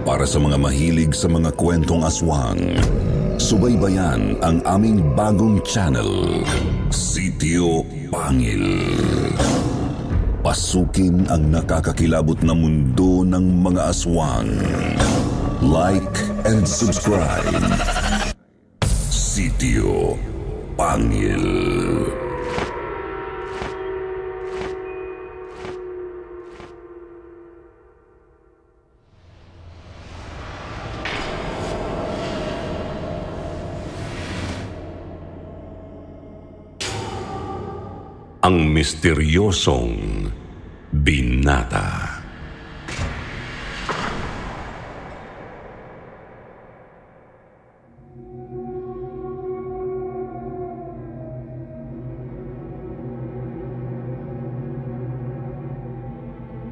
Para sa mga mahilig sa mga kwentong aswang, subaybayan ang aming bagong channel, Sitio Pangil. Pasukin ang nakakakilabot na mundo ng mga aswang. Like and subscribe. Sitio Pangil. Ang misteryosong binata.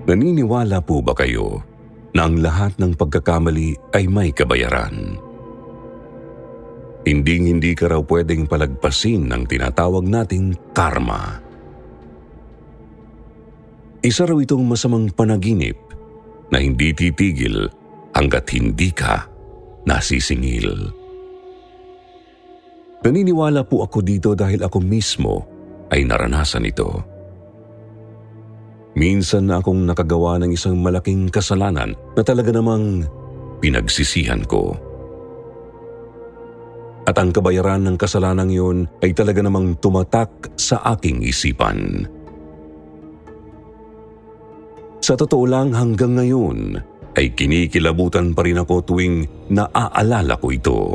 Naniniwala po ba kayo na ang lahat ng pagkakamali ay may kabayaran? Hindi ka raw pwedeng palagpasin ng tinatawag nating karma. Isa raw itong masamang panaginip na hindi titigil hanggat hindi ka nasisingil. Naniniwala po ako dito dahil ako mismo ay naranasan ito. Minsan na akong nakagawa ng isang malaking kasalanan na talaga namang pinagsisihan ko. At ang kabayaran ng kasalanang yun ay talaga namang tumatak sa aking isipan. Sa totoo lang hanggang ngayon ay kinikilabutan pa rin ako tuwing naaalala ko ito.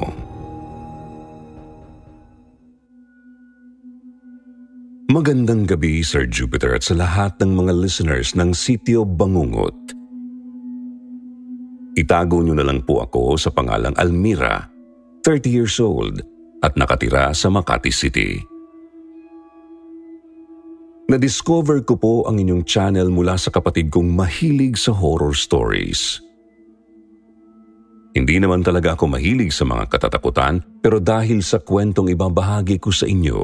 Magandang gabi, Sir Jupiter, at sa lahat ng mga listeners ng Sitio Bangungot. Itago niyo na lang po ako sa pangalang Almira, 30 years old, at nakatira sa Makati City. Na-discover ko po ang inyong channel mula sa kapatid kong mahilig sa horror stories. Hindi naman talaga ako mahilig sa mga katatakutan, pero dahil sa kwentong ibabahagi ko sa inyo,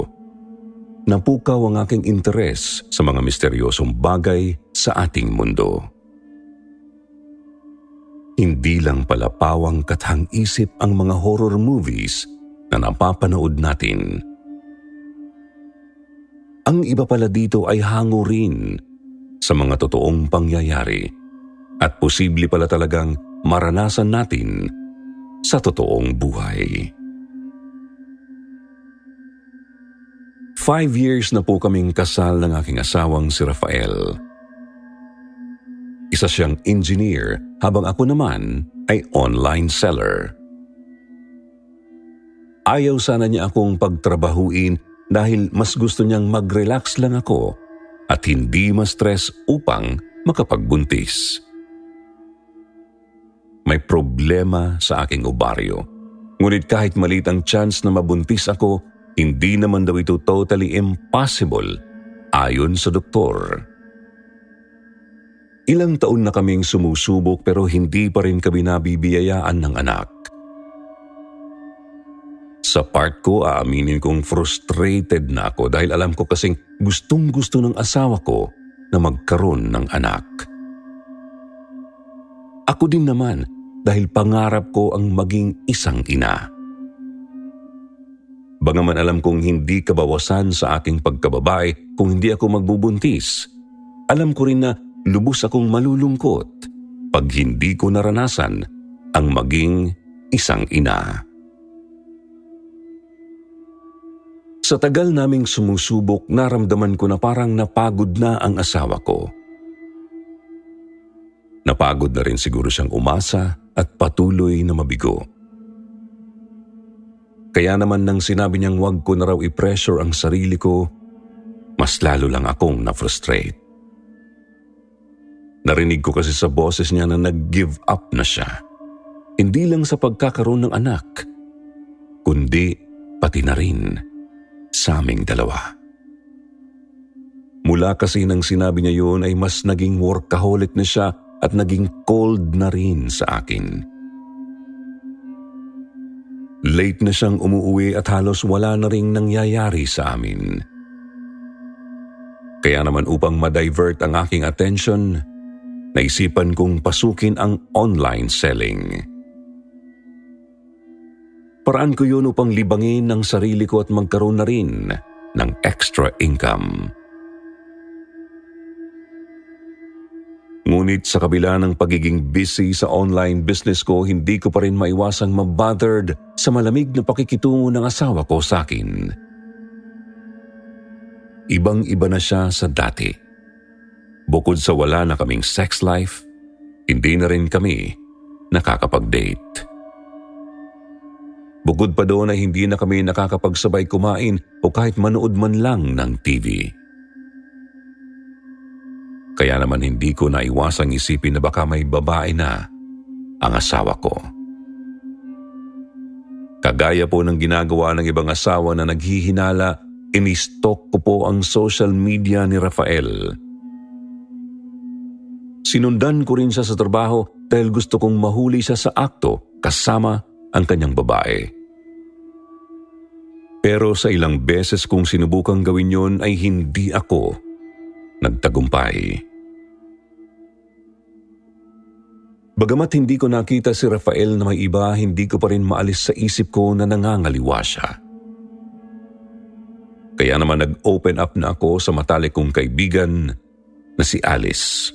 napukaw ang aking interes sa mga misteryosong bagay sa ating mundo. Hindi lang pala pawang kathang-isip ang mga horror movies na napapanood natin. Ang iba pala dito ay hango rin sa mga totoong pangyayari at posible pala talagang maranasan natin sa totoong buhay. 5 years na po kaming kasal ng aking asawang si Rafael. Isa siyang engineer habang ako naman ay online seller. Ayaw sana niya akong pagtrabahuin dahil mas gusto niyang mag-relax lang ako at hindi ma-stress upang makapagbuntis. May problema sa aking ovaryo. Ngunit kahit maliit ang chance na mabuntis ako, hindi naman daw ito totally impossible ayon sa doktor. Ilang taon na kaming sumusubok pero hindi pa rin kami nabibiyayaan ng anak. Sa part ko, aaminin kong frustrated na ako dahil alam ko kasing gustong-gusto ng asawa ko na magkaroon ng anak. Ako din naman dahil pangarap ko ang maging isang ina. Bagaman alam kong hindi kabawasan sa aking pagkababae kung hindi ako magbubuntis, alam ko rin na lubos akong malulungkot pag hindi ko naranasan ang maging isang ina. Sa tagal naming sumusubok, naramdaman ko na parang napagod na ang asawa ko. Napagod na rin siguro siyang umasa at patuloy na mabigo. Kaya naman nang sinabi niyang wag ko na raw i-pressure ang sarili ko, mas lalo lang akong na-frustrate. Narinig ko kasi sa boses niya na nag-give up na siya. Hindi lang sa pagkakaroon ng anak, kundi pati na rin sa aming dalawa. Mula kasi nang sinabi niya yun ay mas naging workaholic na siya at naging cold na rin sa akin. Late na siyang umuuwi at halos wala na ring nangyayari sa amin. Kaya naman upang ma-divert ang aking attention, naisipan kong pasukin ang online selling. Paraan ko yun upang libangin ang sarili ko at magkaroon na rin ng extra income. Ngunit sa kabila ng pagiging busy sa online business ko, hindi ko pa rin maiwasang mabothered sa malamig na pakikitungo ng asawa ko sa akin. Ibang-iba na siya sa dati. Bukod sa wala na kaming sex life, hindi na rin kami nakakapag-date. Bukod pa doon ay hindi na kami nakakapagsabay kumain o kahit manood man lang ng TV. Kaya naman hindi ko naiwasang isipin na baka may babae na ang asawa ko. Kagaya po ng ginagawa ng ibang asawa na naghihinala, ini-stalk ko po ang social media ni Rafael. Sinundan ko rin siya sa trabaho dahil gusto kong mahuli siya sa akto kasama ang kanyang babae. Pero sa ilang beses kong sinubukang gawin yon ay hindi ako nagtagumpay. Bagamat hindi ko nakita si Rafael na may iba, hindi ko pa rin maalis sa isip ko na nangangaliwa siya. Kaya naman nag-open up na ako sa matalik kong kaibigan na si Alice.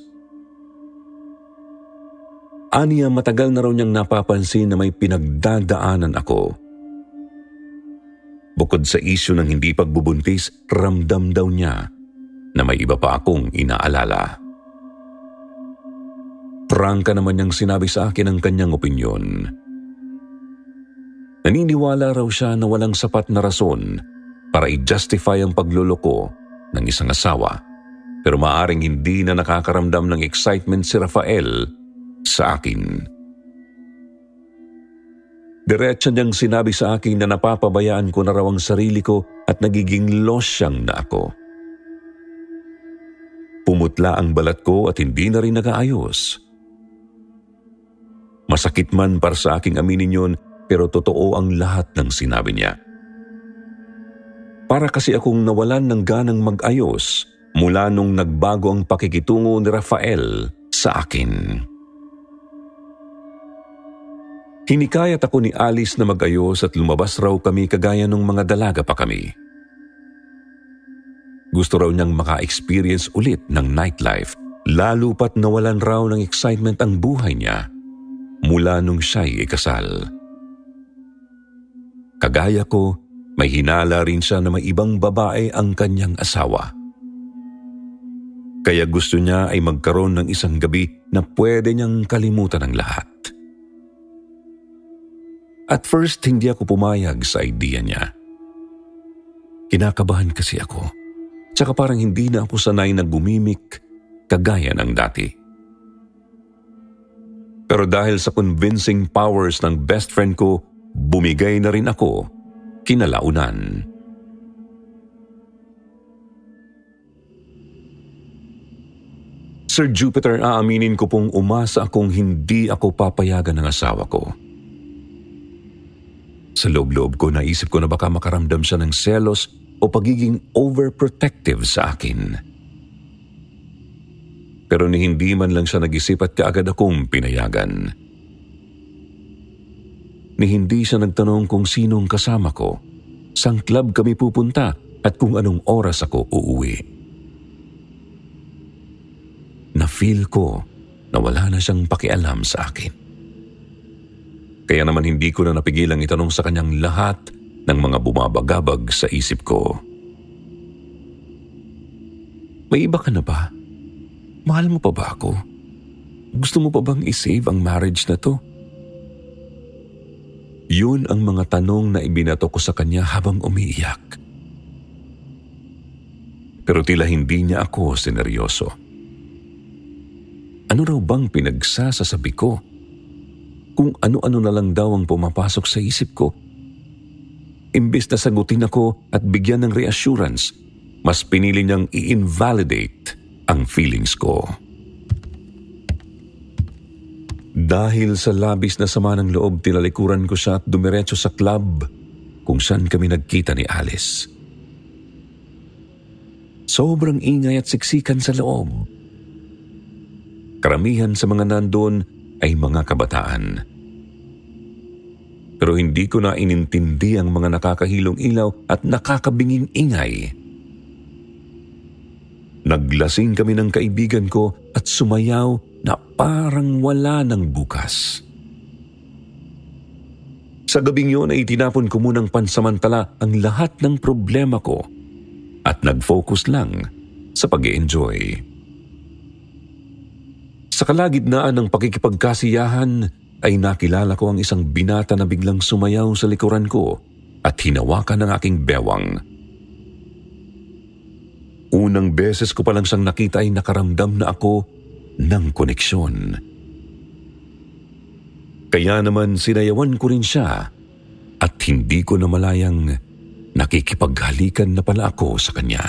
Aniya matagal na raw niyang napapansin na may pinagdadaanan ako. Bukod sa isyu ng hindi pagbubuntis, ramdam daw niya na may iba pa akong inaalala. Prangka naman niyang sinabi sa akin ang kanyang opinyon. Naniniwala raw siya na walang sapat na rason para i-justify ang pagloloko ng isang asawa, pero maaring hindi na nakakaramdam ng excitement si Rafael sa akin. Diretso niyang sinabi sa akin na napapabayaan ko na raw ang sarili ko at nagiging losyang na ako. Pumutla ang balat ko at hindi na rin nag-aayos. Masakit man para sa aking aminin yun, pero totoo ang lahat ng sinabi niya. Para kasi akong nawalan ng ganang mag-ayos mula nung nagbago ang pakikitungo ni Rafael sa akin. Hinikayat ako ni Alice na mag-ayos at lumabas raw kami kagaya nung mga dalaga pa kami. Gusto raw niyang maka-experience ulit ng nightlife, lalo pat nawalan raw ng excitement ang buhay niya mula nung siya'y ikasal. Kagaya ko, may hinala rin siya na may ibang babae ang kanyang asawa. Kaya gusto niya ay magkaroon ng isang gabi na pwede niyang kalimutan ang lahat. At first, hindi ako pumayag sa idea niya. Kinakabahan kasi ako. Tsaka parang hindi na ako sanay na gumimik kagaya ng dati. Pero dahil sa convincing powers ng best friend ko, bumigay na rin ako kinalaunan. Sir Jupiter, aaminin ko pong umasa akong hindi ako papayagan ng asawa ko. Sa loob-loob ko, naisip ko na baka makaramdam siya ng selos o pagiging overprotective sa akin. Pero ni hindi man lang siya nag-isip at kaagad akong pinayagan. Ni hindi siya nagtanong kung sinong kasama ko, sang club kami pupunta at kung anong oras ako uuwi. Na-feel ko na wala na siyang pakialam sa akin. Kaya naman hindi ko na napigilang itanong sa kanyang lahat ng mga bumabagabag sa isip ko. May iba ka na ba? Mahal mo pa ba ako? Gusto mo pa bang i-save ang marriage na to? Yun ang mga tanong na ibinato ko sa kanya habang umiiyak. Pero tila hindi niya ako sineryoso. Ano raw bang pinagsasasabi ko? Kung ano-ano na lang daw ang pumapasok sa isip ko. Imbes na sagutin ako at bigyan ng reassurance, mas pinili niyang i-invalidate ang feelings ko. Dahil sa labis na sama ng loob, tinalikuran ko siya at dumiretso sa club kung saan kami nagkita ni Alice. Sobrang ingay at siksikan sa loob. Karamihan sa mga nandun ay mga kabataan. Pero hindi ko na inintindi ang mga nakakahilong ilaw at nakakabinging ingay. Naglasing kami ng kaibigan ko at sumayaw na parang wala ng bukas. Sa gabing yun ay tinapon ko munang pansamantala ang lahat ng problema ko at nag-focus lang sa pag-e-enjoy. Sa kalagitnaan ng pakikipagkasiyahan ay nakilala ko ang isang binata na biglang sumayaw sa likuran ko at hinawakan ng aking bewang. Unang beses ko palang siyang nakita ay nakaramdam na ako ng koneksyon. Kaya naman sinayawan ko rin siya at hindi ko namalayang nakikipaghalikan na pala ako sa kanya.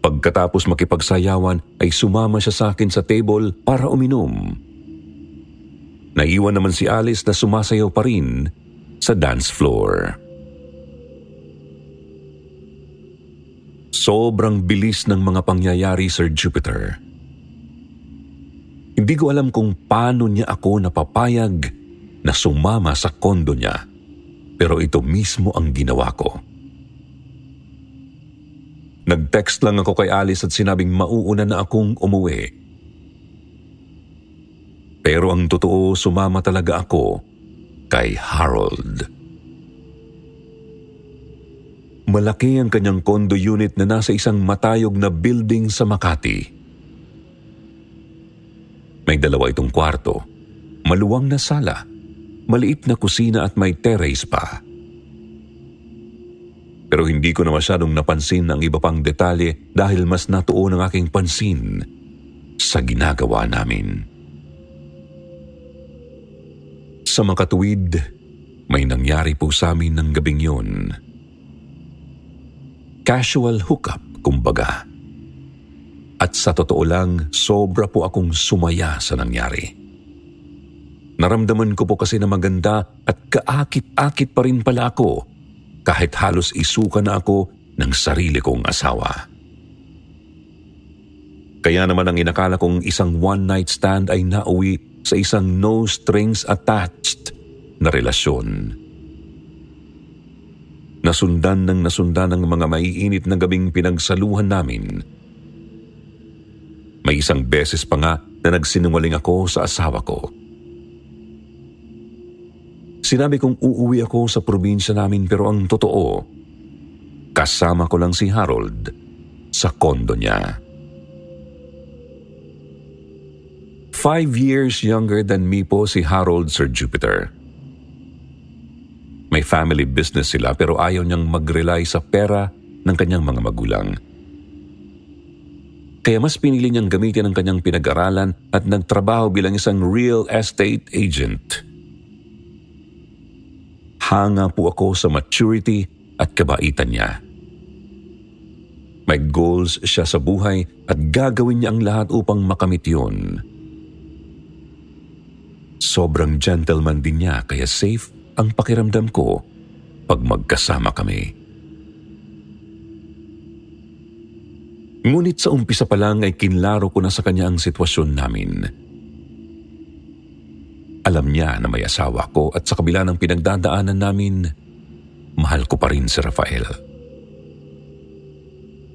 Pagkatapos makipagsayawan ay sumama siya sa akin sa table para uminom. Naiwan naman si Alice na sumasayaw pa rin sa dance floor. Sobrang bilis ng mga pangyayari, Sir Jupiter. Hindi ko alam kung paano niya ako napapayag na sumama sa kondo niya, pero ito mismo ang ginawa ko. Nag-text lang ako kay Alice at sinabing mauuna na akong umuwi. Pero ang totoo, sumama talaga ako kay Harold. Malaki ang kanyang condo unit na nasa isang matayog na building sa Makati. May 2 itong kwarto, maluwang na sala, maliit na kusina at may terrace pa. Pero hindi ko na masyadong napansin ang iba pang detalye dahil mas natuon ang aking pansin sa ginagawa namin. Sa makatuwid, may nangyari po sa amin ng gabing yun. Casual hookup, kumbaga. At sa totoo lang, sobra po akong sumaya sa nangyari. Naramdaman ko po kasi na maganda at kaakit-akit pa rin pala ako kahit halos isuka na ako ng sarili kong asawa. Kaya naman ang inakala kong isang one-night stand ay nauwi sa isang no-strings-attached na relasyon. Nasundan ng mga maiinit na gabing pinagsaluhan namin. May isang beses pa nga na nagsinungaling ako sa asawa ko. Sinabi kong uuwi ako sa probinsya namin pero ang totoo, kasama ko lang si Harold sa kondo niya. 5 years younger than me po si Harold, Sir Jupiter. May family business sila pero ayaw niyang mag-rely sa pera ng kanyang mga magulang. Kaya mas pinili niyang gamitin ang kanyang pinag-aralan at nagtrabaho bilang isang real estate agent. Hanga po ako sa maturity at kabaitan niya. May goals siya sa buhay at gagawin niya ang lahat upang makamit yun. Sobrang gentleman din niya kaya safe ang pakiramdam ko pag magkasama kami. Ngunit sa umpisa pa lang ay kinlaro ko na sa kanya ang sitwasyon namin. Alam niya na may asawa ko at sa kabila ng pinagdadaanan namin, mahal ko pa rin si Rafael.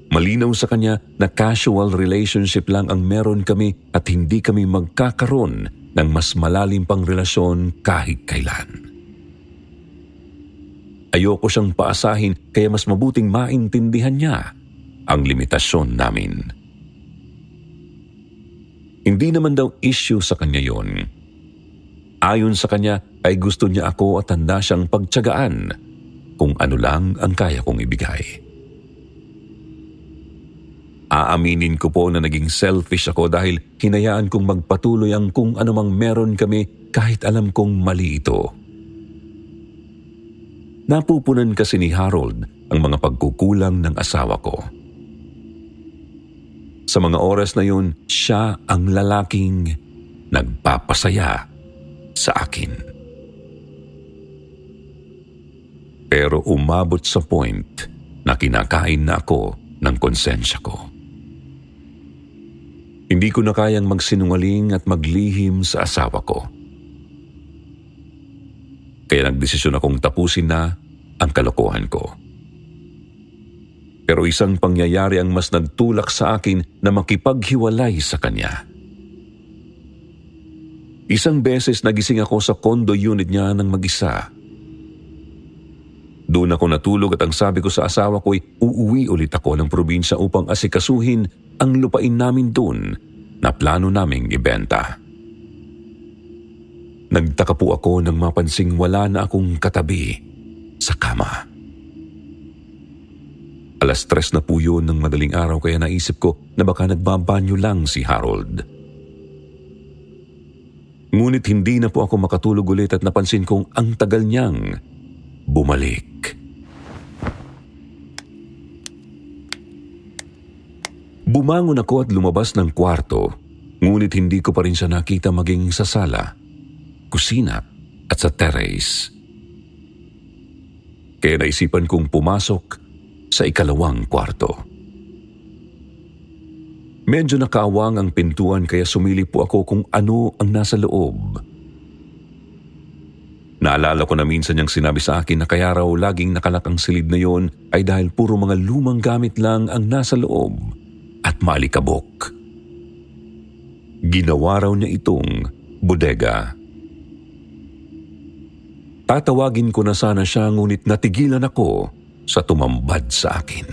Malinaw sa kanya na casual relationship lang ang meron kami at hindi kami magkakaroon ng mas malalim pang relasyon kahit kailan. Ayoko siyang paasahin kaya mas mabuting maintindihan niya ang limitasyon namin. Hindi naman daw issue sa kanya yon. Ayon sa kanya ay gusto niya ako at handa siyang pagtiyagaan kung ano lang ang kaya kong ibigay. Aaminin ko po na naging selfish ako dahil hinayaan kong magpatuloy ang kung anumang meron kami kahit alam kong mali ito. Napupunan kasi ni Harold ang mga pagkukulang ng asawa ko. Sa mga oras na yun, siya ang lalaking nagpapasaya sa akin. Pero umabot sa point na kinakain na ako ng konsensya ko. Hindi ko na kayang magsinungaling at maglihim sa asawa ko. Kaya nagdesisyon akong tapusin na ang kalokohan ko. Pero isang pangyayari ang mas nagtulak sa akin na makipaghiwalay sa kanya. Isang beses nagising ako sa condo unit niya ng mag-isa. Doon ako natulog at ang sabi ko sa asawa ko ay uuwi ulit ako ng probinsya upang asikasuhin ang lupain namin doon na plano naming ibenta. Nagtaka po ako nang mapansing wala na akong katabi sa kama. 3:00 na po yun ng madaling araw kaya naisip ko na baka nagbabanyo lang si Harold. Ngunit hindi na po ako makatulog ulit at napansin kong ang tagal niyang bumalik. Bumangon ako at lumabas ng kwarto, ngunit hindi ko pa rin siya nakita maging sa sala, kusina at sa terrace. Kaya naisipan kong pumasok sa ikalawang kwarto. Medyo nakaawang ang pintuan kaya sumilip po ako kung ano ang nasa loob. Naalala ko na minsan niyang sinabi sa akin na kaya raw laging nakalak ang silid na yon ay dahil puro mga lumang gamit lang ang nasa loob at maalikabok. Ginawa raw niya itong bodega. Tatawagin ko na sana siya ngunit natigilan ako sa tumambad sa akin.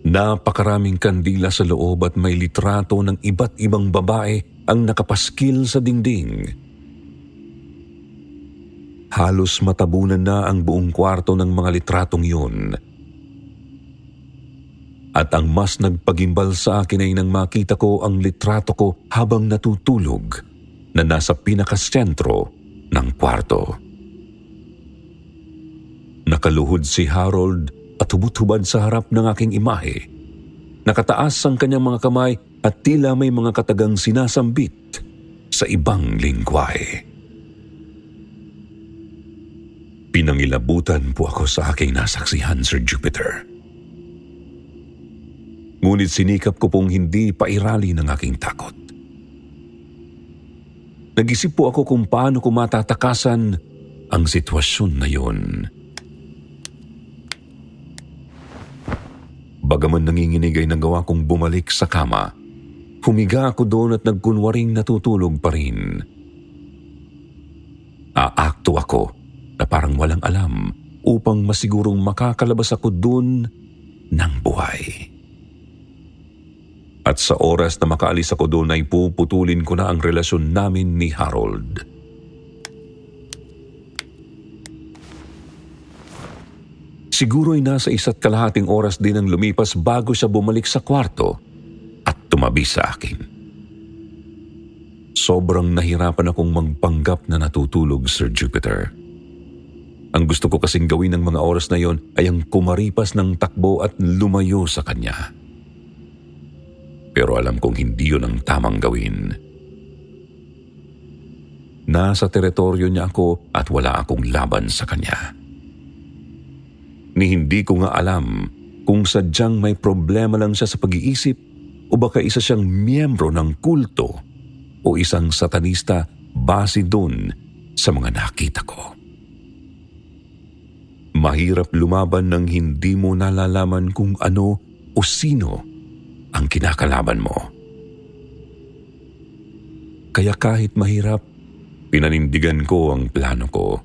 Napakaraming kandila sa loob at may litrato ng iba't ibang babae ang nakapaskil sa dingding. Halos matabunan na ang buong kwarto ng mga litratong yun. At ang mas nagpagimbal sa akin ay nang makita ko ang litrato ko habang natutulog na nasa pinakasentro ng kwarto. Nakaluhod si Harold at hubot-hubad sa harap ng aking imahe. Nakataas ang kanyang mga kamay at tila may mga katagang sinasambit sa ibang lingwahe. Pinangilabutan po ako sa aking nasaksihan, Sir Jupiter. Ngunit sinikap ko pong hindi pairali ng aking takot. Nag-isip po ako kung paano ko matatakasan ang sitwasyon na yun. Bagaman nanginginig ay nagawa kong bumalik sa kama. Humiga ako doon at nagkunwaring natutulog pa rin. Aakto ako na parang walang alam upang masigurong makakalabas ako doon ng buhay. At sa oras na makaalis ako doon ay puputulin ko na ang relasyon namin ni Harold. Siguro'y nasa 1.5 oras din ang lumipas bago siya bumalik sa kwarto at tumabi sa akin. Sobrang nahirapan akong magpanggap na natutulog, Sir Jupiter. Ang gusto ko kasing gawin ng mga oras na yon ay ang kumaripas ng takbo at lumayo sa kanya. Pero alam kong hindi yun ang tamang gawin. Nasa teritoryo niya ako at wala akong laban sa kanya. Ni hindi ko nga alam kung sadyang may problema lang siya sa pag-iisip o baka isa siyang miyembro ng kulto o isang satanista base dun sa mga nakita ko. Mahirap lumaban nang hindi mo nalalaman kung ano o sino ang kinakalaban mo. Kaya kahit mahirap, pinanindigan ko ang plano ko.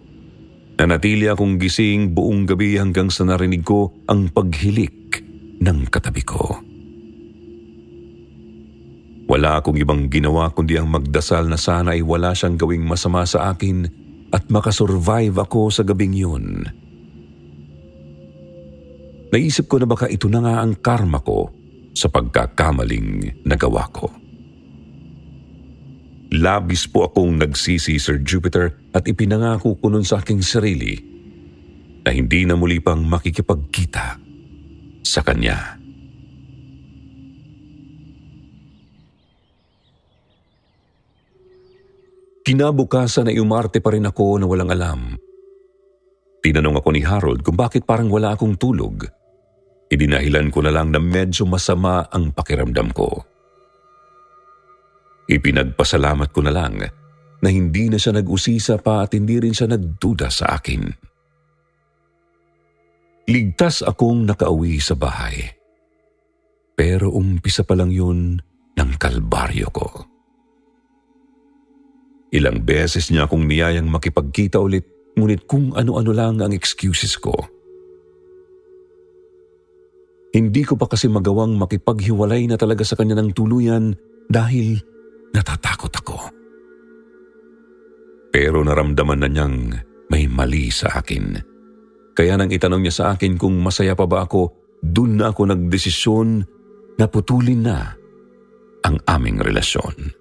Nanatili akong gising buong gabi hanggang sa narinig ko ang paghilik ng katabi ko. Wala akong ibang ginawa kundi ang magdasal na sana ay wala siyang gawing masama sa akin at makasurvive ako sa gabing yun. Naisip ko na baka ito na nga ang karma ko sa pagkakamaling nagawa ko. Labis po akong nagsisi, Sir Jupiter, at ipinangako ko nun sa aking sarili na hindi na muli pang makikipagkita sa kanya. Kinabukasan ay umarte pa rin ako na walang alam. Tinanong ako ni Harold kung bakit parang wala akong tulog. Idinahilan ko na lang na medyo masama ang pakiramdam ko. Ipinagpasalamat ko na lang na hindi na siya nag-usisa pa at hindi rin siya nagduda sa akin. Ligtas akong nakauwi sa bahay. Pero umpisa pa lang yun ng kalbaryo ko. Ilang beses niya akong niyayang makipagkita ulit, ngunit kung ano-ano lang ang excuses ko. Hindi ko pa kasi magawang makipaghiwalay na talaga sa kanya ng tuluyan dahil natatakot ako. Pero naramdaman na niyang may mali sa akin. Kaya nang itanong niya sa akin kung masaya pa ba ako, dun na ako nagdesisyon na putulin na ang aming relasyon.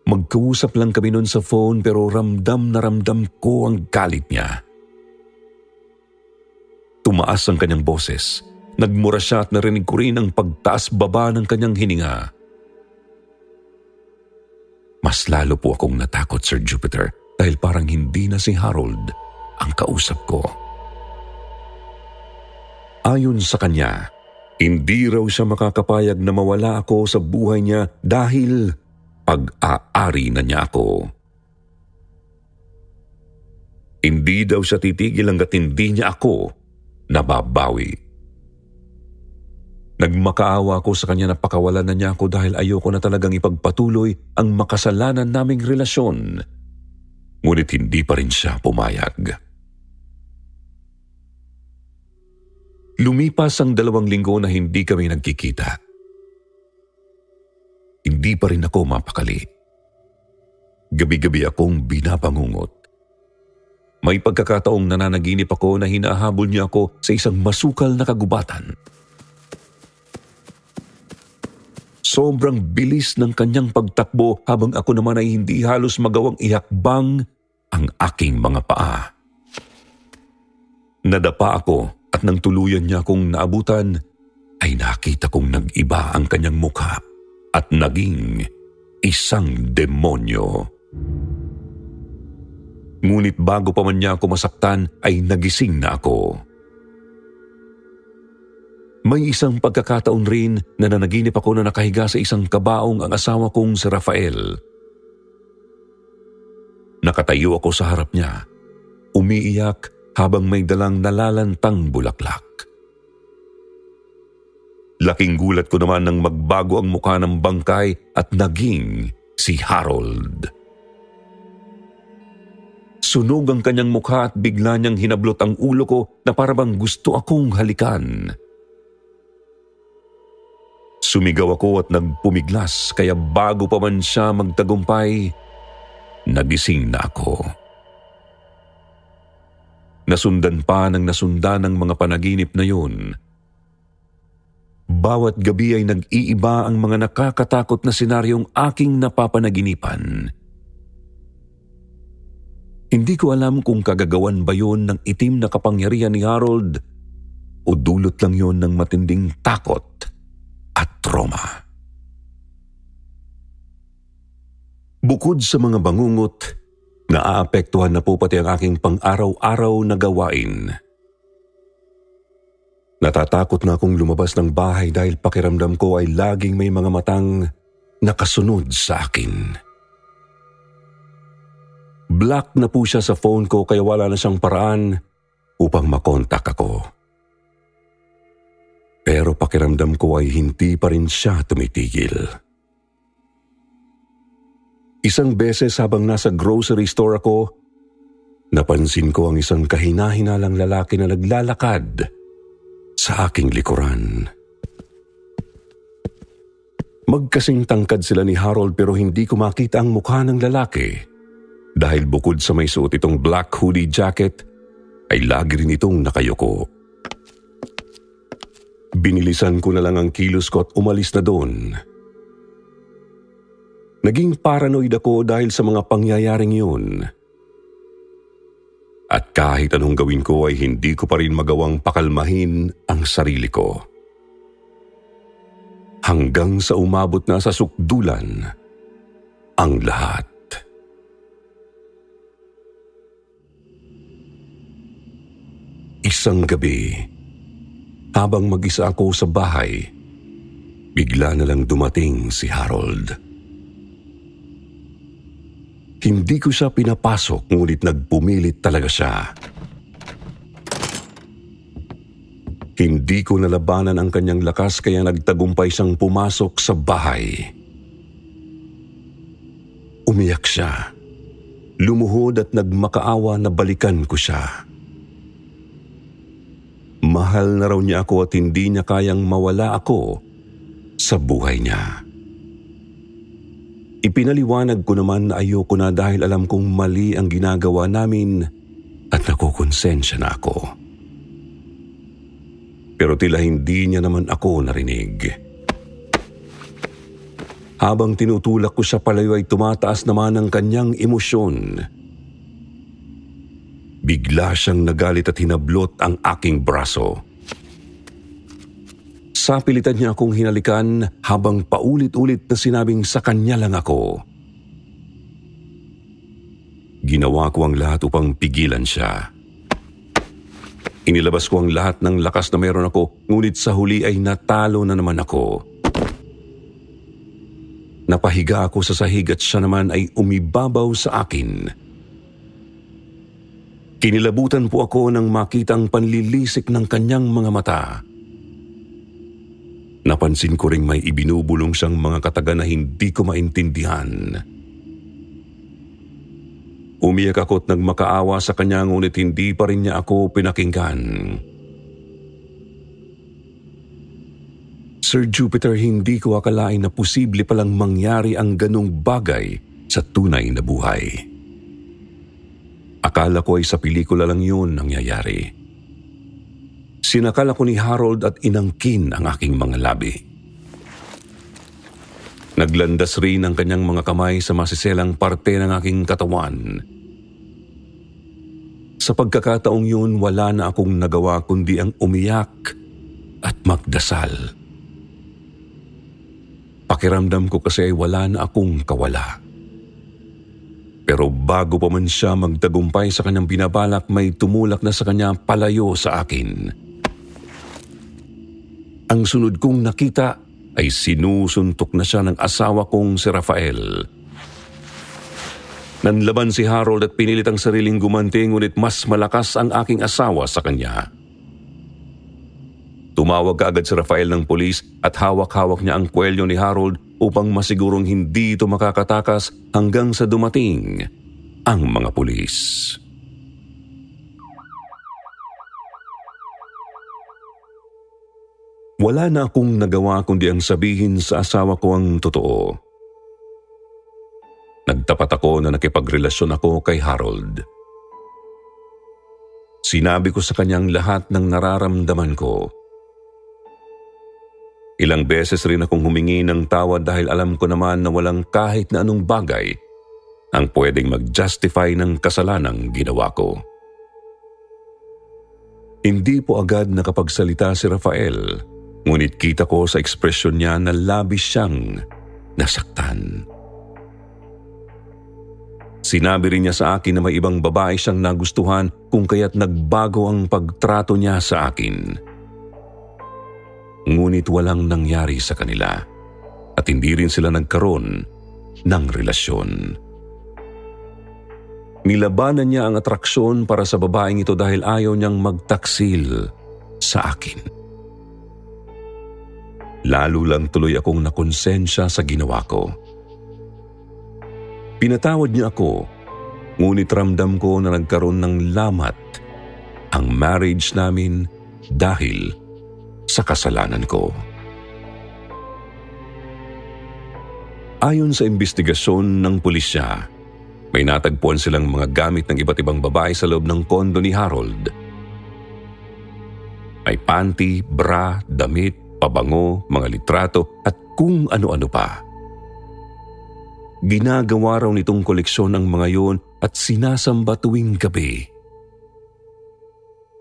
Magkausap lang kami noon sa phone pero ramdam na ramdam ko ang galit niya. Tumaas ang kanyang boses. Nagmura siya at narinig ko rin ang pagtaas-baba ng kanyang hininga. Mas lalo po akong natakot, Sir Jupiter, dahil parang hindi na si Harold ang kausap ko. Ayon sa kanya, hindi raw siya makakapayag na mawala ako sa buhay niya dahil pag-aari na niya ako. Hindi daw siya titigil hanggat hindi niya ako nababawi. Nagmakaawa ako sa kanya na pakawalan na niya ako dahil ayoko na talagang ipagpatuloy ang makasalanan naming relasyon. Ngunit hindi pa rin siya pumayag. Lumipas ang 2 linggo na hindi kami nagkikita. Hindi pa rin ako mapakali. Gabi-gabi akong binabangungot. May pagkakataong nananaginip ako na hinahabol niya ako sa isang masukal na kagubatan. Sobrang bilis ng kanyang pagtakbo habang ako naman ay hindi halos magawang ihakbang ang aking mga paa. Nadapa ako at nang tuluyan niya akong naabutan, ay nakita kong nag-iba ang kanyang mukha at naging isang demonyo. Ngunit bago pa man niya ako masaktan, ay nagising na ako. May isang pagkakataon rin na nanaginip ako na nakahiga sa isang kabaong ang asawa kong si Rafael. Nakatayo ako sa harap niya, umiiyak habang may dalang nalalantang bulaklak. Laking gulat ko naman nang magbago ang mukha ng bangkay at naging si Harold. Sunog ang kanyang mukha at bigla niyang hinablot ang ulo ko na parabang gusto akong halikan. Sumigaw ako at nagpumiglas kaya bago pa man siya magtagumpay, nagising na ako. Nasundan pa ng nasundan ng mga panaginip na yun. Bawat gabi ay nag-iiba ang mga nakakatakot na senaryong aking napapanaginipan. Hindi ko alam kung kagagawan ba yun ng itim na kapangyarihan ni Harold o dulot lang yun ng matinding takot at trauma. Bukod sa mga bangungot, naaapektuhan na po pati ang aking pang-araw-araw na gawain. Natatakot na akong lumabas ng bahay dahil pakiramdam ko ay laging may mga matang nakasunod sa akin. Black na po siya sa phone ko kaya wala na siyang paraan upang makontak ako. Pero pakiramdam ko ay hindi pa rin siya tumitigil. Isang beses habang nasa grocery store ako, napansin ko ang isang kahina-hinalang lalaki na naglalakad sa aking likuran. Magkasing tangkad sila ni Harold pero hindi ko makita ang mukha ng lalaki dahil bukod sa may suot itong black hoodie jacket ay lagi rin itong nakayuko. Binilisan ko na lang ang kilos ko at umalis na doon. Naging paranoid ako dahil sa mga pangyayaring yun. At kahit anong gawin ko ay hindi ko pa rin magawang pakalmahin ang sarili ko. Hanggang sa umabot na sa sukdulan ang lahat. Isang gabi, Habang mag-isa ako sa bahay, bigla na lang dumating si Harold. Hindi ko siya pinapasok, ngunit nagpumilit talaga siya. Hindi ko nalabanan ang kanyang lakas kaya nagtagumpay siyang pumasok sa bahay. Umiyak siya. Lumuhod at nagmakaawa na balikan ko siya. Mahal na raw niya ako at hindi niya kayang mawala ako sa buhay niya. Ipinaliwanag ko naman na ayoko na dahil alam kong mali ang ginagawa namin at nakukonsensya na ako. Pero tila hindi niya naman ako narinig. Habang tinutulak ko siya palayo ay tumataas naman ang kanyang emosyon. Bigla siyang nagalit at hinablot ang aking braso. Sapilitan niya akong hinalikan habang paulit-ulit na sinabing sa kanya lang ako. Ginawa ko ang lahat upang pigilan siya. Inilabas ko ang lahat ng lakas na mayroon ako, ngunit sa huli ay natalo na naman ako. Napahiga ako sa sahig at siya naman ay umibabaw sa akin. Kinilabutan po ako nang makita ang panlilisik ng kanyang mga mata. Napansin ko ring may ibinubulong siyang mga kataga na hindi ko maintindihan. Umiyak ako at nagmakaawa sa kanya ngunit hindi pa rin niya ako pinakinggan. Sir Jupiter, hindi ko akalain na posible palang mangyari ang ganong bagay sa tunay na buhay. Akala ko ay sa pelikula lang yun nangyayari. Sinakal ako ni Harold at inangkin ang aking mga labi. Naglandas rin ang kanyang mga kamay sa masiselang parte ng aking katawan. Sa pagkakataong yun, wala na akong nagawa kundi ang umiyak at magdasal. Pakiramdam ko kasi ay wala na akong kawala. Pero bago pa man siya magtagumpay sa kanyang binabalak, may tumulak na sa kanya palayo sa akin. Ang sunod kong nakita ay sinusuntok na siya ng asawa kong si Rafael. Nanlaban si Harold at pinilit ang sariling gumanti, ngunit mas malakas ang aking asawa sa kanya. Tumawag kaagad si Rafael ng pulis at hawak-hawak niya ang kwelyo ni Harold upang masigurong hindi ito makakatakas hanggang sa dumating ang mga pulis. Wala na akong nagawa kundi ang sabihin sa asawa ko ang totoo. Nagtapat ako na nakipagrelasyon ako kay Harold. Sinabi ko sa kanyang lahat ng nararamdaman ko. Ilang beses rin akong humingi ng tawad dahil alam ko naman na walang kahit na anong bagay ang pwedeng mag-justify ng kasalanang ginawa ko. Hindi po agad nakapagsalita si Rafael, ngunit kita ko sa ekspresyon niya na labis siyang nasaktan. Sinabi rin niya sa akin na may ibang babae siyang nagustuhan kung kaya't nagbago ang pagtrato niya sa akin. Ngunit walang nangyari sa kanila at hindi rin sila nagkaroon ng relasyon. Nilabanan niya ang atraksyon para sa babaeng ito dahil ayaw niyang magtaksil sa akin. Lalo lang tuloy akong nakonsensya sa ginawa ko. Pinatawad niya ako, ngunit ramdam ko na nagkaroon ng lamat ang marriage namin dahil sa kasalanan ko. Ayon sa investigasyon ng pulisya, may natagpuan silang mga gamit ng iba't ibang babae sa loob ng kondo ni Harold. May panty, bra, damit, pabango, mga litrato at kung ano-ano pa. Ginagawa raw nitong koleksyon ng mga yon at sinasamba tuwing gabi.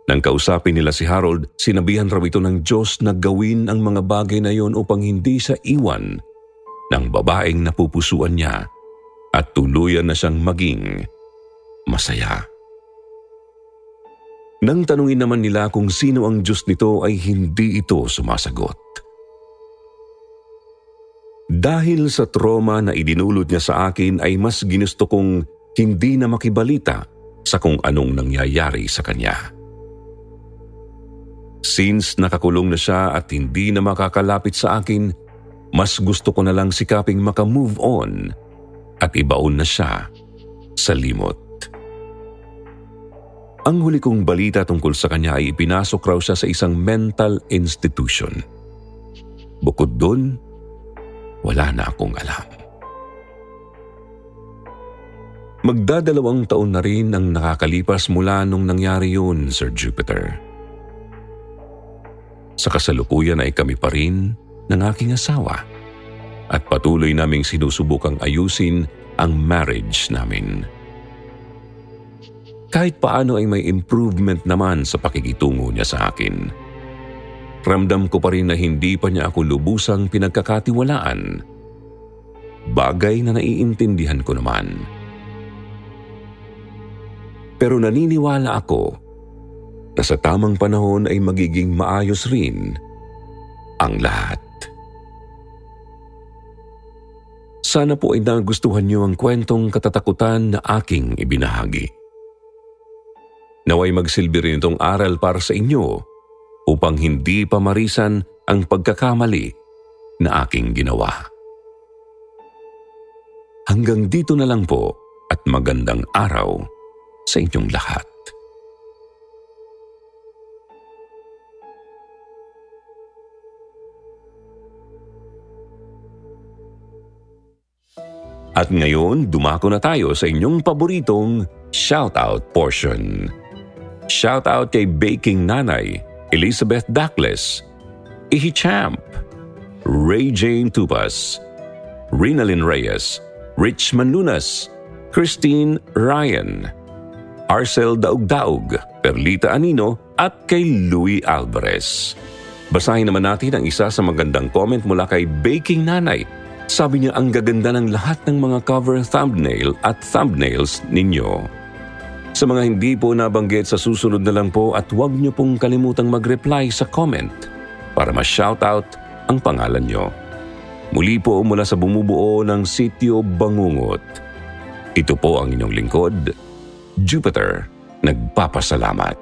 Nang kausapin nila si Harold, sinabihan raw ito ng Diyos na gawin ang mga bagay na yon upang hindi siya iwan ng babaeng napupusuan niya at tuluyan na siyang maging masaya. Nang tanungin naman nila kung sino ang Diyos nito ay hindi ito sumasagot. Dahil sa trauma na idinulot niya sa akin ay mas ginusto kong hindi na makibalita sa kung anong nangyayari sa kanya. Since nakakulong na siya at hindi na makakalapit sa akin, mas gusto ko na lang sikaping makamove on at ibaon na siya sa limot. Ang huli kong balita tungkol sa kanya ay ipinasok raw siya sa isang mental institution. Bukod dun, wala na akong alam. Magdadalawang taon na rin ang nakakalipas mula nung nangyari yun, Sir Jupiter. Sa kasalukuyan ay kami pa rin ng aking asawa at patuloy naming sinusubukang ayusin ang marriage namin. Kahit paano ay may improvement naman sa pakikitungo niya sa akin. Ramdam ko pa rin na hindi pa niya ako lubusang pinagkakatiwalaan. Bagay na naiintindihan ko naman. Pero naniniwala ako na sa tamang panahon ay magiging maayos rin ang lahat. Sana po ay nagustuhan niyo ang kwentong katatakutan na aking ibinahagi. Naway magsilbi rin itong aral para sa inyo upang hindi pa marisan ang pagkakamali na aking ginawa. Hanggang dito na lang po at magandang araw sa inyong lahat. At ngayon, dumako na tayo sa inyong paboritong shoutout portion. Shoutout kay Baking Nanay, Elizabeth Dacles, Ihi Champ, Ray Jane Tupas, Rinalyn Reyes, Rich Manunas, Christine Ryan, Arcel Daugdaug, Perlita Anino at kay Louie Alvarez. Basahin naman natin ang isa sa magandang comment mula kay Baking Nanay. Sabi niya ang gaganda ng lahat ng mga cover thumbnail at thumbnails ninyo. Sa mga hindi po nabanggit sa susunod na lang po at huwag niyo pong kalimutang mag-reply sa comment para ma-shoutout ang pangalan niyo. Muli po mula sa bumubuo ng Sitio Bangungot. Ito po ang inyong lingkod, Jupiter, nagpapasalamat.